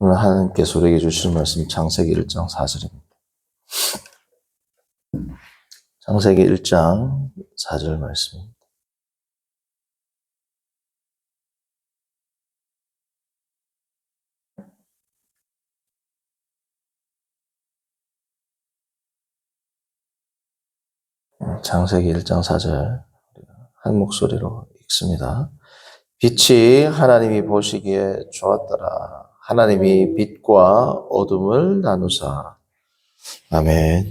오늘 하나님께서 우리에게 주시는 말씀 창세기 1장 4절입니다. 창세기 1장 4절 말씀입니다. 창세기 1장 4절 한 목소리로 읽습니다. 빛이 하나님이 보시기에 좋았더라. 하나님이 빛과 어둠을 나누사. 아멘.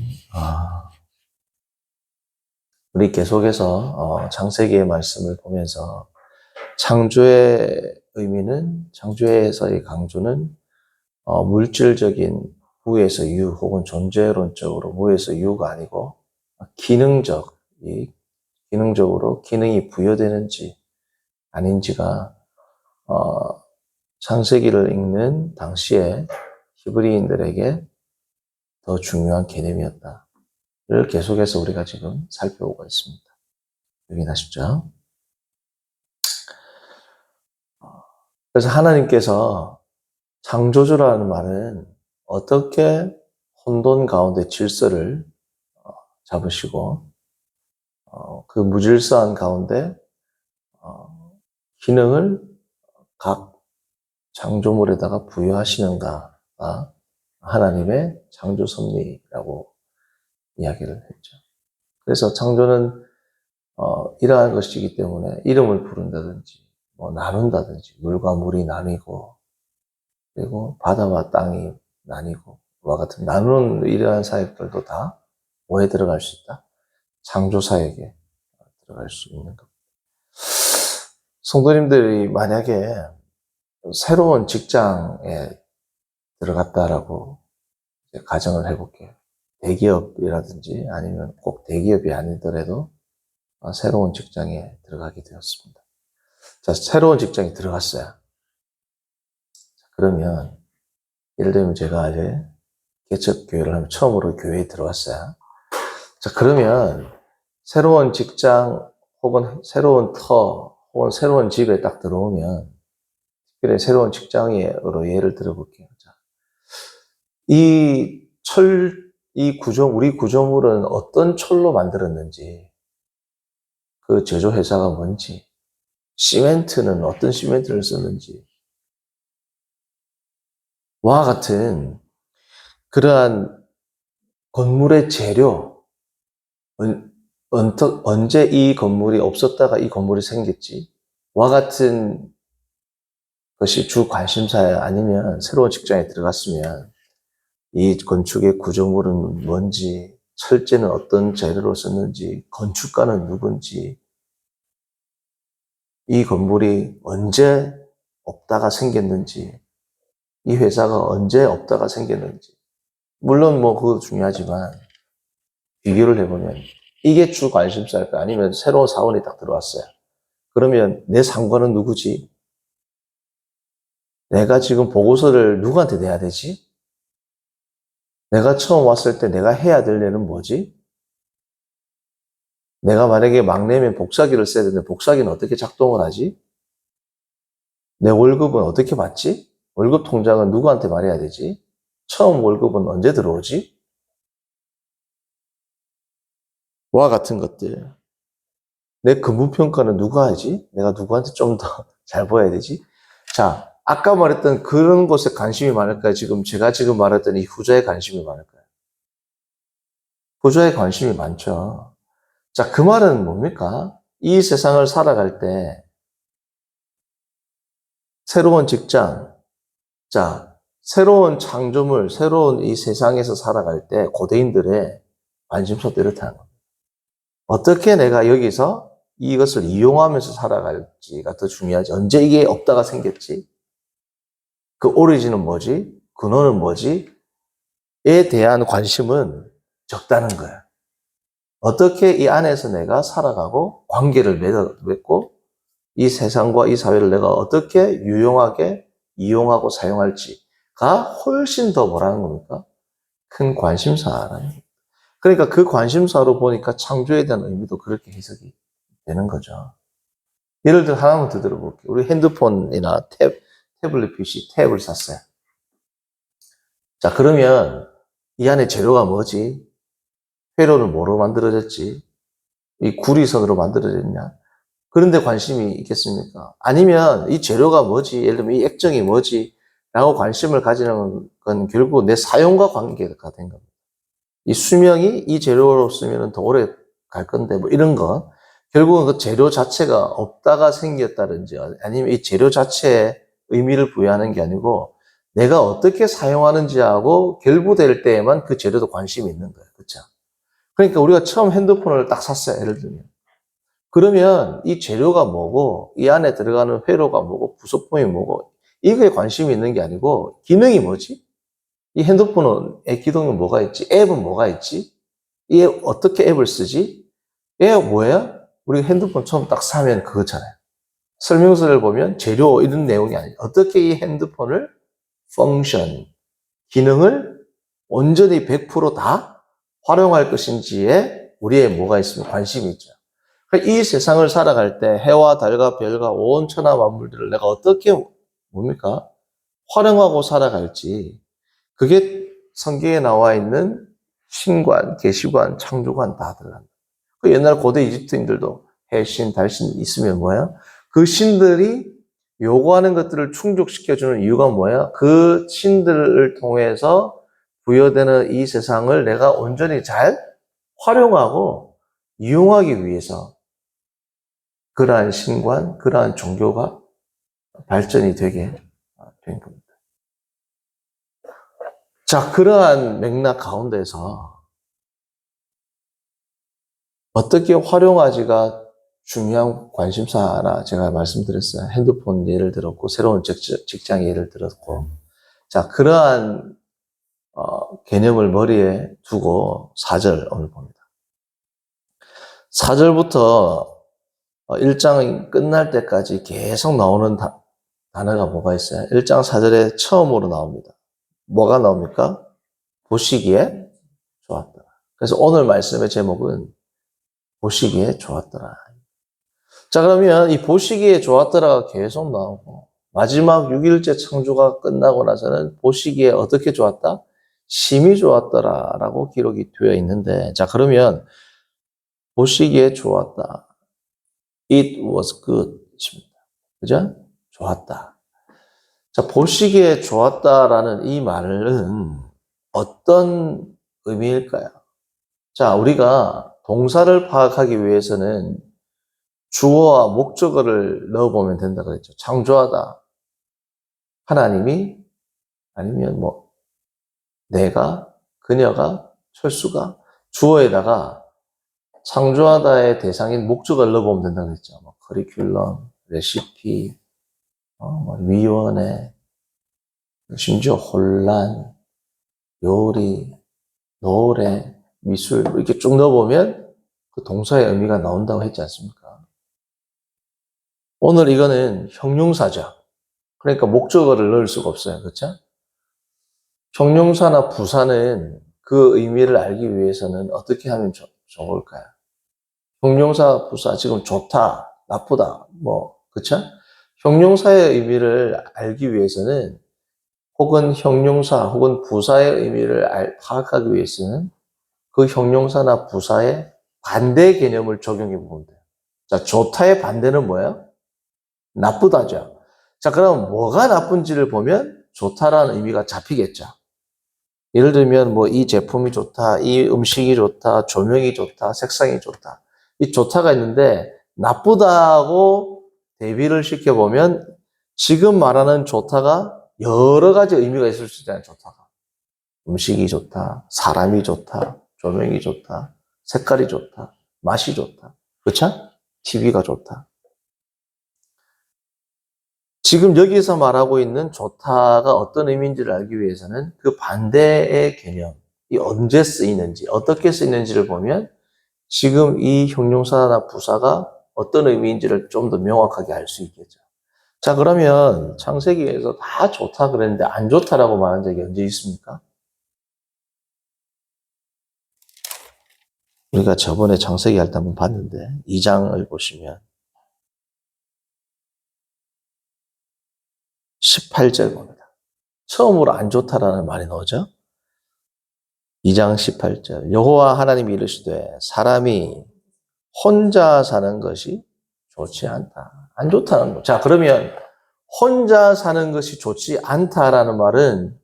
우리 계속해서 창세기의 말씀을 보면서 창조의 의미는, 창조에서의 강조는 물질적인 무에서 유 혹은 존재론적으로 무에서 유가 아니고 기능적으로 기능이 부여되는지 아닌지가 창세기를 읽는 당시에 히브리인들에게 더 중요한 개념이었다를 계속해서 우리가 지금 살펴보고 있습니다. 확인하시죠? 그래서 하나님께서 창조주라는 말은 어떻게 혼돈 가운데 질서를 잡으시고 그 무질서한 가운데 기능을 각 창조물에다가 부여하시는가가 하나님의 창조 섭리라고 이야기를 했죠. 그래서 창조는 이러한 것이기 때문에 이름을 부른다든지 나눈다든지 물과 물이 나뉘고 그리고 바다와 땅이 나뉘고 와 같은 나누는 이러한 사역들도 다 뭐에 들어갈 수 있다? 창조 사역에 들어갈 수 있는 겁니다. 성도님들이 만약에 새로운 직장에 들어갔다라고 가정을 해볼게요. 대기업이라든지 아니면 꼭 대기업이 아니더라도 새로운 직장에 들어가게 되었습니다. 자, 새로운 직장에 들어갔어요. 그러면 예를 들면 제가 이제 개척교회를 하면 처음으로 교회에 들어왔어요. 자, 그러면 새로운 직장 혹은 새로운 혹은 새로운 집에 딱 들어오면 특별히 새로운 직장으로 예를 들어볼게요. 자, 우리 구조물은 어떤 철로 만들었는지, 그 제조회사가 뭔지, 시멘트는 어떤 시멘트를 썼는지, 와 같은 그러한 건물의 재료, 언제 이 건물이 없었다가 이 건물이 생겼지, 와 같은 것이 주 관심사야. 아니면 새로운 직장에 들어갔으면 이 건축의 구조물은 뭔지, 철제는 어떤 재료로 썼는지, 건축가는 누군지, 이 건물이 언제 없다가 생겼는지, 이 회사가 언제 없다가 생겼는지. 물론 그것도 중요하지만 비교를 해보면 이게 주 관심사일까? 아니면 새로운 사원이 딱 들어왔어요. 그러면 내 상관은 누구지? 내가 지금 보고서를 누구한테 내야 되지? 내가 처음 왔을 때 내가 해야 될 일은 뭐지? 내가 만약에 막내면 복사기를 써야 되는데 복사기는 어떻게 작동을 하지? 내 월급은 어떻게 받지? 월급 통장은 누구한테 말해야 되지? 처음 월급은 언제 들어오지? 와 같은 것들. 내 근무평가는 누가 하지? 내가 누구한테 좀 더 잘 보여야 되지? 자, 아까 말했던 그런 것에 관심이 많을까요? 제가 지금 말했던 이 후자에 관심이 많을까요? 후자에 관심이 많죠. 자, 그 말은 뭡니까? 이 세상을 살아갈 때 새로운 직장, 자, 새로운 창조물, 새로운 이 세상에서 살아갈 때 고대인들의 관심사도 이렇다는 겁니다. 어떻게 내가 여기서 이것을 이용하면서 살아갈지가 더 중요하지. 언제 이게 없다가 생겼지? 그 오리진은 뭐지? 근원은 뭐지? 에 대한 관심은 적다는 거야. 어떻게 이 안에서 내가 살아가고 관계를 맺고 이 세상과 이 사회를 내가 어떻게 유용하게 이용하고 사용할지가 훨씬 더 뭐라는 겁니까? 큰 관심사라는 겁니다. 그러니까 그 관심사로 보니까 창조에 대한 의미도 그렇게 해석이 되는 거죠. 예를 들어 하나만 더 들어볼게요. 우리 핸드폰이나 태블릿 PC, 탭을 샀어요. 자, 그러면 이 안에 재료가 뭐지? 회로는 뭐로 만들어졌지? 이 구리선으로 만들어졌냐? 그런데 관심이 있겠습니까? 아니면 이 재료가 뭐지? 예를 들면 이 액정이 뭐지? 라고 관심을 가지는 건 결국 내 사용과 관계가 된 겁니다. 이 수명이 이 재료로 쓰면 더 오래 갈 건데 뭐 이런 거 결국은 그 재료 자체가 없다가 생겼다든지 아니면 이 재료 자체에 의미를 부여하는 게 아니고 내가 어떻게 사용하는지하고 결부될 때에만 그 재료도 관심이 있는 거예요. 그렇죠? 그러니까 우리가 처음 핸드폰을 딱 샀어요. 예를 들면. 그러면 이 재료가 뭐고 이 안에 들어가는 회로가 뭐고 부속품이 뭐고 이거에 관심이 있는 게 아니고 기능이 뭐지? 이 핸드폰의 기능은 뭐가 있지? 앱은 뭐가 있지? 이 앱, 어떻게 앱을 쓰지? 얘 뭐야? 우리 핸드폰 처음 딱 사면 그거잖아요. 설명서를 보면 재료 이런 내용이 아니에요. 어떻게 이 핸드폰을 펑션, 기능을 온전히 100%다 활용할 것인지에 우리의 뭐가 있으면 관심이 있죠. 이 세상을 살아갈 때 해와 달과 별과 온 천하 만물들을 내가 어떻게 뭡니까? 활용하고 살아갈지 그게 성경에 나와 있는 신관, 계시관, 창조관 다 들어간다. 그 옛날 고대 이집트인들도 해신, 달신 있으면 뭐야? 그 신들이 요구하는 것들을 충족시켜주는 이유가 뭐야? 그 신들을 통해서 부여되는 이 세상을 내가 온전히 잘 활용하고 이용하기 위해서 그러한 신관, 그러한 종교가 발전이 되게 된 겁니다. 자, 그러한 맥락 가운데서 어떻게 활용하지가 중요한 관심사라 제가 말씀드렸어요. 핸드폰 예를 들었고, 새로운 직장 예를 들었고. 자, 그러한 개념을 머리에 두고 4절 오늘 봅니다. 4절부터 1장 끝날 때까지 계속 나오는 단어가 뭐가 있어요? 1장 4절에 처음으로 나옵니다. 뭐가 나옵니까? 보시기에 좋았더라. 그래서 오늘 말씀의 제목은 보시기에 좋았더라. 자, 그러면 이 보시기에 좋았더라가 계속 나오고 마지막 6일째 창조가 끝나고 나서는 보시기에 어떻게 좋았다? 심히 좋았더라라고 기록이 되어 있는데 자, 그러면 보시기에 좋았다. It was good. 그죠? 좋았다. 자, 보시기에 좋았다라는 이 말은 어떤 의미일까요? 자, 우리가 동사를 파악하기 위해서는 주어와 목적어를 넣어보면 된다 그랬죠. 창조하다. 하나님이 아니면 뭐 내가, 그녀가, 철수가 주어에다가 창조하다의 대상인 목적어를 넣어보면 된다 그랬죠. 뭐 커리큘럼, 레시피, 뭐 위원회, 심지어 혼란, 요리, 노래, 미술 이렇게 쭉 넣어보면 그 동사의 의미가 나온다고 했지 않습니까? 오늘 이거는 형용사죠. 그러니까 목적어를 넣을 수가 없어요. 그렇죠? 형용사나 부사는 그 의미를 알기 위해서는 어떻게 하면 좋을까요? 형용사, 부사, 지금 좋다, 나쁘다, 뭐, 그쵸? 형용사의 의미를 알기 위해서는 혹은 형용사 혹은 부사의 의미를 파악하기 위해서는 그 형용사나 부사의 반대 개념을 적용해 보면 돼요. 자, 좋다의 반대는 뭐예요? 나쁘다죠. 자, 그럼 뭐가 나쁜지를 보면 좋다라는 의미가 잡히겠죠. 예를 들면 뭐 이 제품이 좋다, 이 음식이 좋다, 조명이 좋다, 색상이 좋다. 이 좋다가 있는데 나쁘다고 대비를 시켜보면 지금 말하는 좋다가 여러 가지 의미가 있을 수 있잖아요, 좋다가. 음식이 좋다, 사람이 좋다, 조명이 좋다, 색깔이 좋다, 맛이 좋다. 그렇죠? TV가 좋다. 지금 여기서 말하고 있는 좋다가 어떤 의미인지를 알기 위해서는 그 반대의 개념이 언제 쓰이는지, 어떻게 쓰이는지를 보면 지금 이 형용사나 부사가 어떤 의미인지를 좀 더 명확하게 알 수 있겠죠. 자, 그러면 창세기에서 다 좋다 그랬는데 안 좋다라고 말한 적이 언제 있습니까? 우리가 저번에 창세기 할 때 한번 봤는데 2장을 보시면 18절 봅니다. 처음으로 안 좋다라는 말이 나오죠. 2장 18절. 여호와 하나님이 이르시되 사람이 혼자 사는 것이 좋지 않다. 안 좋다는 거. 자, 그러면 혼자 사는 것이 좋지 않다라는 말은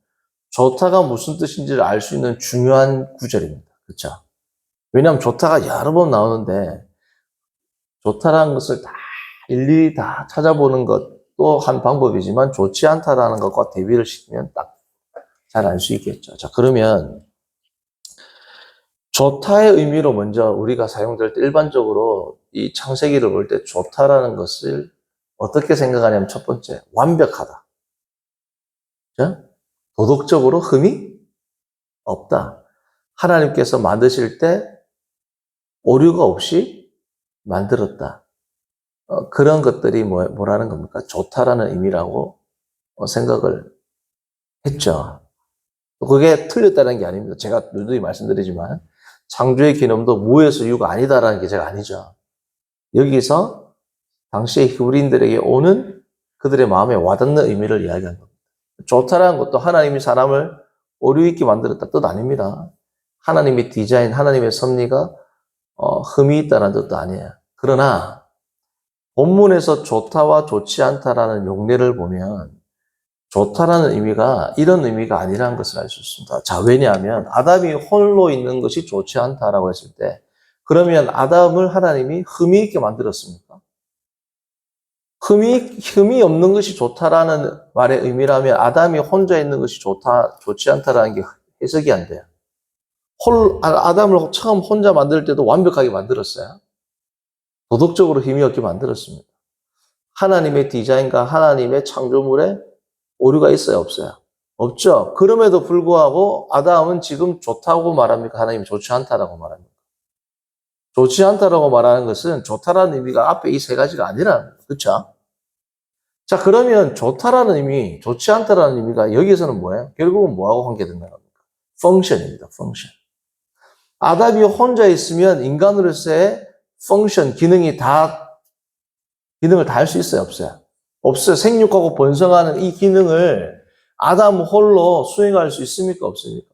좋다가 무슨 뜻인지를 알 수 있는 중요한 구절입니다. 그렇죠? 왜냐하면 좋다가 여러 번 나오는데 좋다라는 것을 다 일일이 다 찾아보는 것도 한 방법이지만 좋지 않다라는 것과 대비를 시키면 딱 잘 알 수 있겠죠. 자, 그러면 좋다의 의미로 먼저 우리가 사용될 때 일반적으로 이 창세기를 볼 때 좋다라는 것을 어떻게 생각하냐면 첫 번째, 완벽하다. 그죠? 도덕적으로 흠이 없다. 하나님께서 만드실 때 오류가 없이 만들었다. 그런 것들이 뭐라는 겁니까? 좋다라는 의미라고 생각을 했죠. 그게 틀렸다는 게 아닙니다. 제가 누누이 말씀드리지만 창조의 기념도 무에서 유가 아니다라는 게 제가 아니죠. 여기서 당시의 히브리인들에게 오는 그들의 마음에 와닿는 의미를 이야기한 겁니다. 좋다라는 것도 하나님이 사람을 오류 있게 만들었다 뜻 아닙니다. 하나님의 디자인, 하나님의 섭리가 흠이 있다는 뜻도 아니에요. 그러나 본문에서 좋다와 좋지 않다라는 용례를 보면 좋다라는 의미가 이런 의미가 아니라는 것을 알 수 있습니다. 자, 왜냐하면 아담이 홀로 있는 것이 좋지 않다라고 했을 때 그러면 아담을 하나님이 흠이 있게 만들었습니까? 흠이 없는 것이 좋다라는 말의 의미라면 아담이 혼자 있는 것이 좋지 않다라는 게 해석이 안 돼요. 아담을 처음 혼자 만들 때도 완벽하게 만들었어요. 도덕적으로 힘이 없게 만들었습니다. 하나님의 디자인과 하나님의 창조물에 오류가 있어요, 없어요? 없죠. 그럼에도 불구하고 아담은 지금 좋다고 말합니까? 하나님이 좋지 않다라고 말합니까? 좋지 않다라고 말하는 것은 좋다라는 의미가 앞에 이 세 가지가 아니라는 거예요. 그렇죠? 자, 그러면 좋다라는 의미, 좋지 않다라는 의미가 여기에서는 뭐예요? 결국은 뭐하고 관계된다는 겁니까? 펑션입니다, 펑션. 아담이 혼자 있으면 인간으로서의 펑션, 기능을 다 할 수 있어요, 없어요? 없어요. 생육하고 번성하는 이 기능을 아담 홀로 수행할 수 있습니까, 없습니까?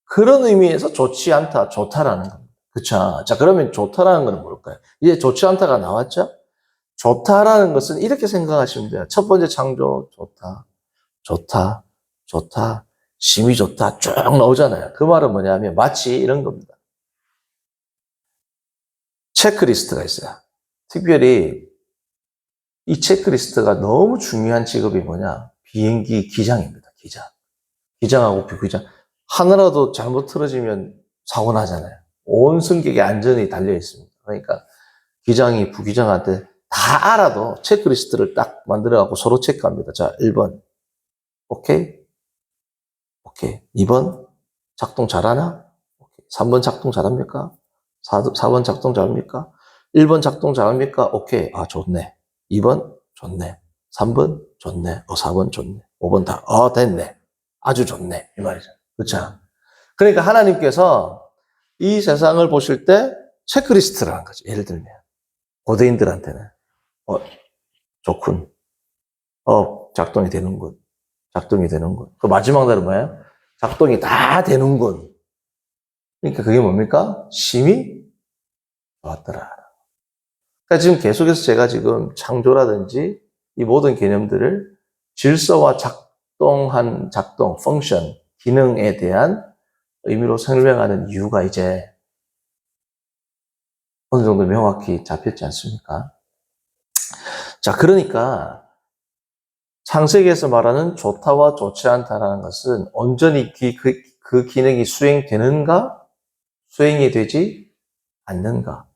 그런 의미에서 좋지 않다, 좋다라는 겁니다. 그쵸? 자, 그러면 좋다라는 건 뭘까요? 이제 좋지 않다가 나왔죠? 좋다라는 것은 이렇게 생각하시면 돼요. 첫 번째 창조, 좋다, 좋다, 좋다, 심이 좋다, 쭉 나오잖아요. 그 말은 뭐냐면 마치 이런 겁니다. 체크리스트가 있어요. 특별히 이 체크리스트가 너무 중요한 직업이 뭐냐? 비행기 기장입니다. 기장. 기장하고 부기장. 하나라도 잘못 틀어지면 사고 나잖아요. 온 승객의 안전이 달려 있습니다. 그러니까 기장이 부기장한테 다 알아도 체크리스트를 딱 만들어갖고 서로 체크합니다. 자, 1번. 오케이? 오케이. 2번. 작동 잘하나? 오케이. 3번 작동 잘합니까? 4번 작동 잘합니까? 1번 작동 잘합니까? 오케이. 아, 좋네. 2번? 좋네. 3번? 좋네. 4번 좋네. 5번 다, 됐네. 아주 좋네. 이 말이죠. 그렇죠? 그러니까 하나님께서 이 세상을 보실 때 체크리스트라는 거죠. 예를 들면. 고대인들한테는. 좋군. 작동이 되는군. 작동이 되는군. 그 마지막 날은 뭐예요? 작동이 다 되는군. 그러니까 그게 뭡니까? 심히 좋았더라. 그러니까 지금 계속해서 제가 지금 창조라든지 이 모든 개념들을 질서와 작동, 펑션, 기능에 대한 의미로 설명하는 이유가 이제 어느 정도 명확히 잡혔지 않습니까? 자, 그러니까 창세기에서 말하는 좋다와 좋지 않다라는 것은 온전히 그 기능이 수행되는가? 수행이 되지 않는가?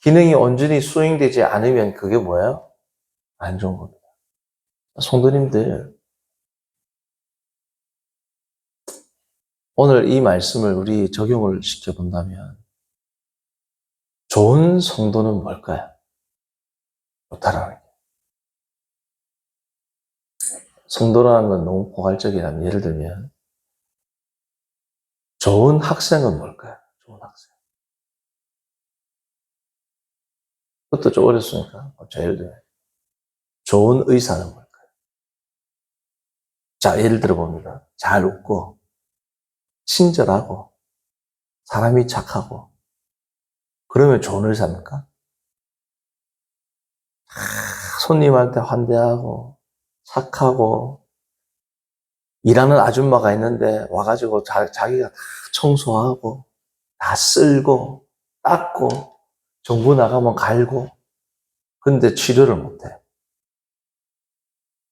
기능이 온전히 수행되지 않으면 그게 뭐예요? 안 좋은 겁니다. 성도님들, 오늘 이 말씀을 우리 적용을 시켜본다면 좋은 성도는 뭘까요? 좋다라는 게. 성도라는 건 너무 포괄적이라면 예를 들면 좋은 학생은 뭘까요? 좋은 학생. 그것도 좀 어렵습니까? 자, 예를 들면 좋은 의사는 뭘까요? 자, 예를 들어 봅니다. 잘 웃고, 친절하고, 사람이 착하고, 그러면 좋은 의사입니까? 손님한테 환대하고, 착하고, 일하는 아줌마가 있는데 와가지고 자기가 다 청소하고, 다 쓸고, 닦고, 정부 나가면 갈고, 근데 치료를 못해.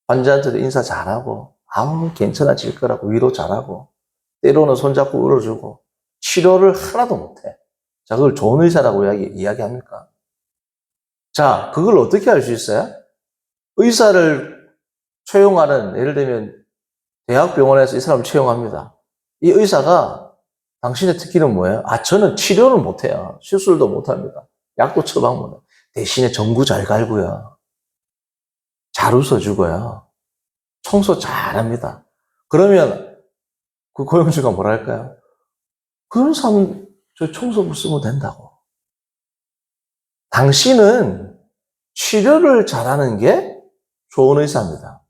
환자한테도 인사 잘하고, 아우, 괜찮아질 거라고 위로 잘하고, 때로는 손잡고 울어주고, 치료를 하나도 못해. 자, 그걸 좋은 의사라고 이야기합니까? 자, 그걸 어떻게 알 수 있어요? 의사를 채용하는, 예를 들면, 대학병원에서 이 사람을 채용합니다. 이 의사가 당신의 특기는 뭐예요? 아, 저는 치료를 못해요. 수술도 못합니다. 약도 처방 못해요. 대신에 전구 잘 갈고요. 잘 웃어주고요. 청소 잘합니다. 그러면 그 고용주가 뭐랄까요? 그런 사람 저 청소부 쓰면 된다고. 당신은 치료를 잘하는 게 좋은 의사입니다.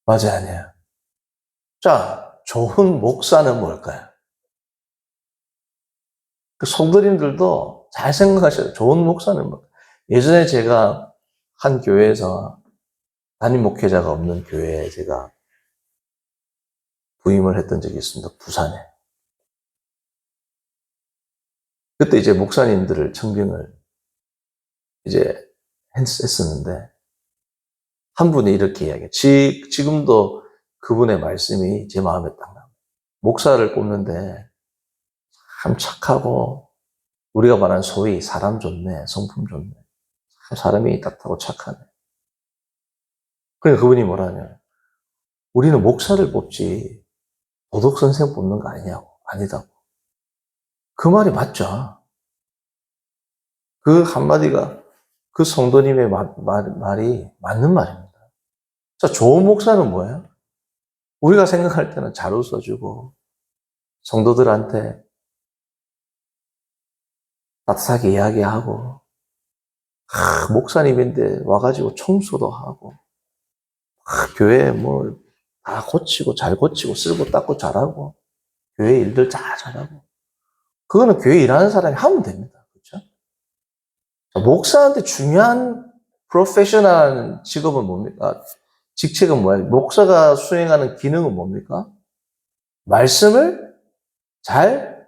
맞아요, 아니에요? 자, 좋은 목사는 뭘까요? 그 성도님들도 잘 생각하셔요. 좋은 목사는 뭘까요? 예전에 제가 한 교회에서 담임 목회자가 없는 교회에 제가 부임을 했던 적이 있습니다. 부산에. 그때 이제 목사님들을 청빙을 이제 했었는데 한 분이 이렇게 이야기해요. 지금도 그분의 말씀이 제 마음에 딱 나요. 목사를 뽑는데 참 착하고 우리가 말하는 소위 사람 좋네, 성품 좋네. 참 사람이 따뜻하고 착하네. 그러니까 그분이 뭐라냐. 우리는 목사를 뽑지 도덕 선생 뽑는 거 아니냐고. 아니다고. 그 말이 맞죠. 그 한마디가 그 성도님의 말이 맞는 말입니다. 자, 좋은 목사는 뭐예요? 우리가 생각할 때는 잘 웃어주고 성도들한테 따뜻하게 이야기하고 목사님인데 와가지고 청소도 하고 교회 뭐 다 고치고 잘 고치고 쓸고 닦고 잘하고 교회 일들 다 잘하고 그거는 교회 일하는 사람이 하면 됩니다. 그렇죠? 목사한테 중요한 프로페셔널 직업은 뭡니까? 직책은 뭐예요? 목사가 수행하는 기능은 뭡니까? 말씀을 잘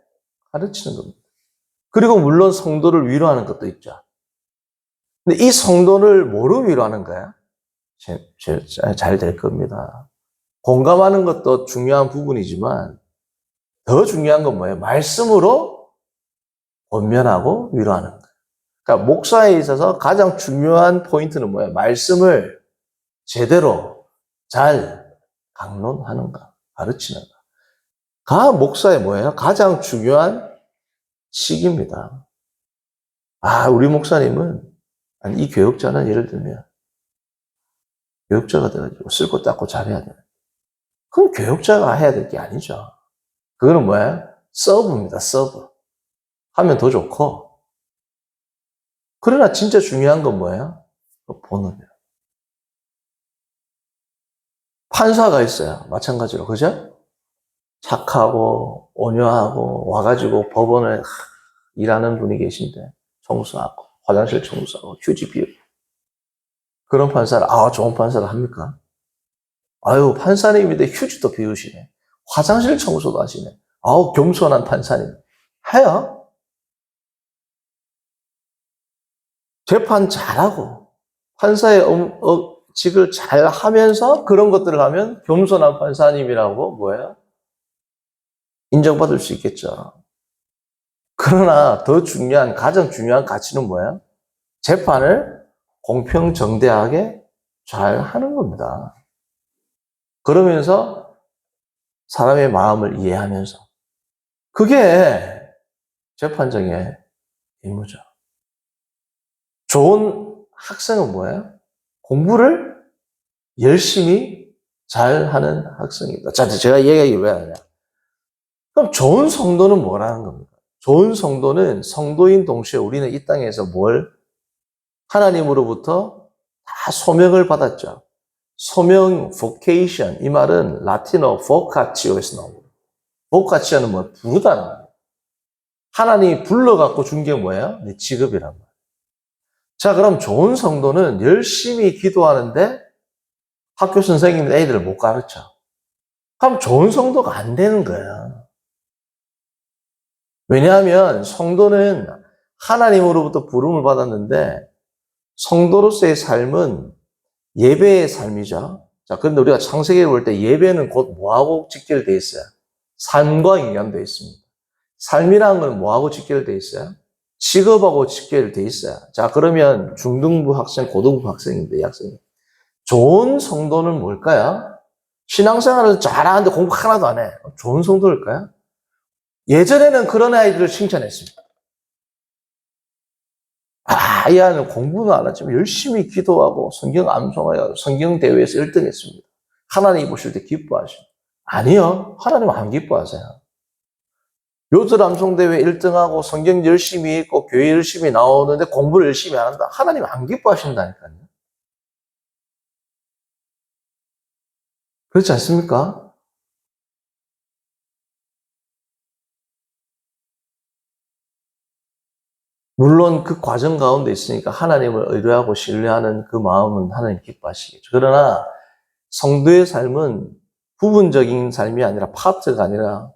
가르치는 겁니다. 그리고 물론 성도를 위로하는 것도 있죠. 근데 이 성도를 뭐로 위로하는 거야? 잘 될 겁니다. 공감하는 것도 중요한 부분이지만 더 중요한 건 뭐예요? 말씀으로 권면하고 위로하는 거예요. 그러니까 목사에 있어서 가장 중요한 포인트는 뭐예요? 말씀을 제대로 잘 강론하는가, 가르치는가. 목사의 뭐예요? 가장 중요한 시기입니다. 우리 목사님은, 아니, 이 교육자는 예를 들면, 교육자가 돼가지고 쓸고 닦고 잘해야 돼. 그건 교육자가 해야 될 게 아니죠. 그거는 뭐예요? 서브입니다, 서브. 하면 더 좋고. 그러나 진짜 중요한 건 뭐예요? 본업이에요. 판사가 있어요. 마찬가지로. 그죠? 착하고, 온유하고, 와가지고 법원에 일하는 분이 계신데, 청소하고, 화장실 청소하고, 휴지 비우고. 그런 판사를, 좋은 판사를 합니까? 판사님인데 휴지도 비우시네. 화장실 청소도 하시네. 겸손한 판사님. 해요. 재판 잘하고, 판사의 직을 잘 하면서 그런 것들을 하면 겸손한 판사님이라고 뭐예요? 인정받을 수 있겠죠. 그러나 더 중요한, 가장 중요한 가치는 뭐예요? 재판을 공평정대하게 잘 하는 겁니다. 그러면서 사람의 마음을 이해하면서. 그게 재판정의 임무죠. 좋은 학생은 뭐예요? 공부를 열심히 잘 하는 학생입니다. 자, 제가 이 얘기 왜 하냐? 그럼 좋은 성도는 뭐라는 겁니까? 좋은 성도는 성도인 동시에 우리는 이 땅에서 하나님으로부터 다 소명을 받았죠. 소명, vocation. 이 말은 라틴어 vocatio에서 나옵니다. vocatio는 뭐 부르다는 거예요. 하나님이 불러갖고 준 게 뭐예요? 내 직업이란 말이에요. 자, 그럼 좋은 성도는 열심히 기도하는데 학교 선생님은 애들을 못 가르쳐. 그럼 좋은 성도가 안 되는 거야. 왜냐하면 성도는 하나님으로부터 부름을 받았는데 성도로서의 삶은 예배의 삶이죠. 자, 그런데 우리가 창세기를 볼 때 예배는 곧 뭐하고 직결되어 있어요? 삶과 연관되어 있습니다. 삶이라는 건 뭐하고 직결되어 있어요? 직업하고 직결되어 있어요. 자, 그러면 중등부 학생, 고등부 학생인데, 이 학생이. 좋은 성도는 뭘까요? 신앙생활을 잘하는데 공부 하나도 안 해. 좋은 성도일까요? 예전에는 그런 아이들을 칭찬했습니다. 아, 이 아이는 공부는 안 하지만 열심히 기도하고 성경 암송하여 성경 대회에서 1등 했습니다. 하나님 보실 때 기뻐하십니다. 아니요. 하나님 안 기뻐하세요. 요절 암송대회 1등하고 성경 열심히 읽고 교회 열심히 나오는데 공부를 열심히 안 한다. 하나님 안 기뻐하신다니까요. 그렇지 않습니까? 물론 그 과정 가운데 있으니까 하나님을 의뢰하고 신뢰하는 그 마음은 하나님 기뻐하시겠죠. 그러나 성도의 삶은 부분적인 삶이 아니라 파트가 아니라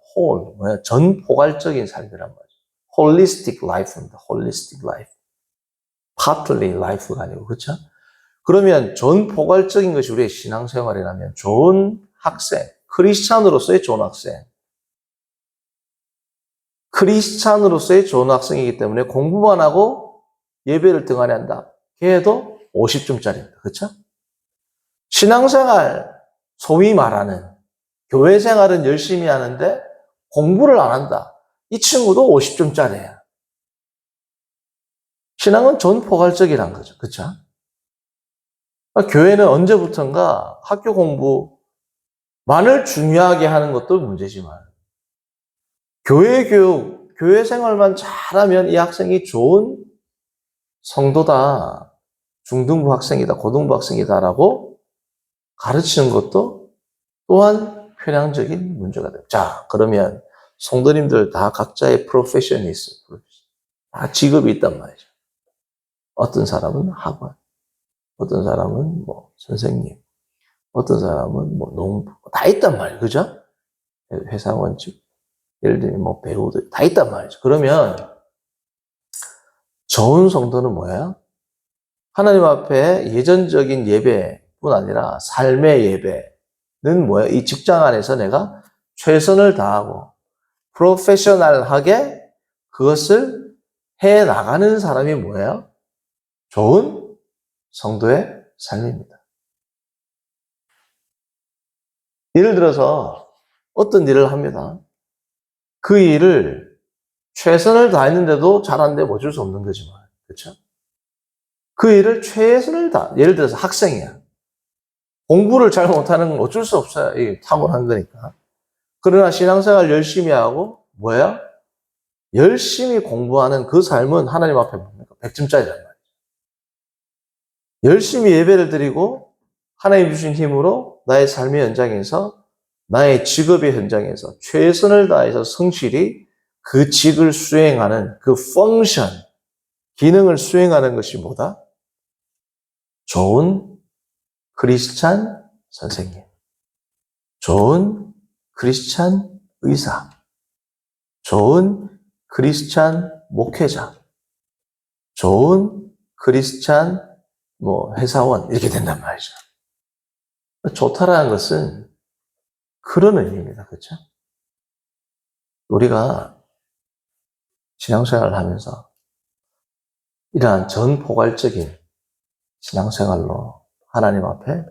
전포괄적인 삶이란 말이죠. holistic life입니다. holistic life. partly life가 아니고, 그렇죠? 그러면 전포괄적인 것이 우리의 신앙생활이라면 좋은 학생, 크리스찬으로서의 좋은 학생, 크리스찬으로서의 좋은 학생이기 때문에 공부만 하고 예배를 등한히 한다. 걔도 50점짜리입니다. 그렇죠? 신앙생활, 소위 말하는 교회 생활은 열심히 하는데 공부를 안 한다. 이 친구도 50점짜리예요. 신앙은 전포괄적이란 거죠. 그렇죠? 교회는 언제부턴가 학교 공부만을 중요하게 하는 것도 문제지만 교회 교육, 교회 생활만 잘하면 이 학생이 좋은 성도다, 중등부 학생이다, 고등부 학생이다라고 가르치는 것도 또한 편향적인 문제가 됩니다. 자, 그러면 성도님들 다 각자의 프로페션이 있어요. 다 직업이 있단 말이죠. 어떤 사람은 학원, 어떤 사람은 뭐 선생님, 어떤 사람은 뭐 농부, 다 있단 말이에요. 그죠? 회사원직, 예를 들면 뭐 배우들 다 있단 말이죠. 그러면 좋은 성도는 뭐예요? 하나님 앞에 예전적인 예배뿐 아니라 삶의 예배는 뭐예요? 이 직장 안에서 내가 최선을 다하고 프로페셔널하게 그것을 해 나가는 사람이 뭐예요? 좋은 성도의 삶입니다. 예를 들어서 어떤 일을 합니다. 그 일을 최선을 다했는데도 잘하는데 어쩔 수 없는 거지만, 그렇죠? 그 일을 최선을 예를 들어서 학생이야. 공부를 잘 못하는 건 어쩔 수 없어요. 이게 타고난 거니까. 그러나 신앙생활 열심히 하고, 뭐야? 열심히 공부하는 그 삶은 하나님 앞에 뭡니까? 100점짜리란 말이에요. 열심히 예배를 드리고, 하나님 주신 힘으로 나의 삶의 현장에서, 나의 직업의 현장에서 최선을 다해서 성실히 그 직을 수행하는 그 펑션, 기능을 수행하는 것이 뭐다? 좋은 크리스찬 선생님, 좋은 크리스찬 의사, 좋은 크리스찬 목회자, 좋은 크리스찬 회사원 이렇게 된단 말이죠. 좋다라는 것은 그런 의미입니다. 그렇죠? 우리가 신앙생활을 하면서 이러한 전포괄적인 신앙생활로 하나님 앞에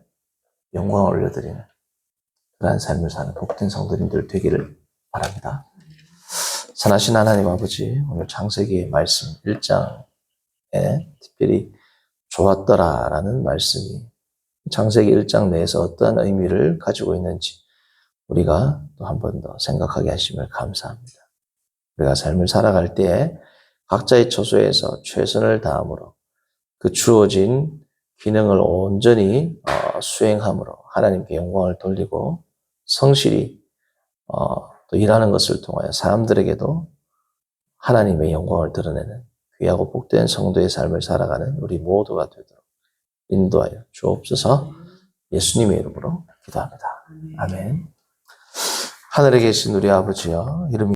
영광을 올려드리는 그러한 삶을 사는 복된 성도님들 되기를 바랍니다. 선하신 하나님 아버지, 오늘 창세기의 말씀 1장에 특별히 좋았더라라는 말씀이 창세기 1장 내에서 어떠한 의미를 가지고 있는지 우리가 또 한 번 더 생각하게 하심을 감사합니다. 우리가 삶을 살아갈 때에 각자의 처소에서 최선을 다함으로 그 주어진 기능을 온전히 수행함으로 하나님께 영광을 돌리고 성실히 또 일하는 것을 통하여 사람들에게도 하나님의 영광을 드러내는 귀하고 복된 성도의 삶을 살아가는 우리 모두가 되도록 인도하여 주옵소서. 예수님의 이름으로 기도합니다. 아멘. 하늘에 계신 우리 아버지여, 이름이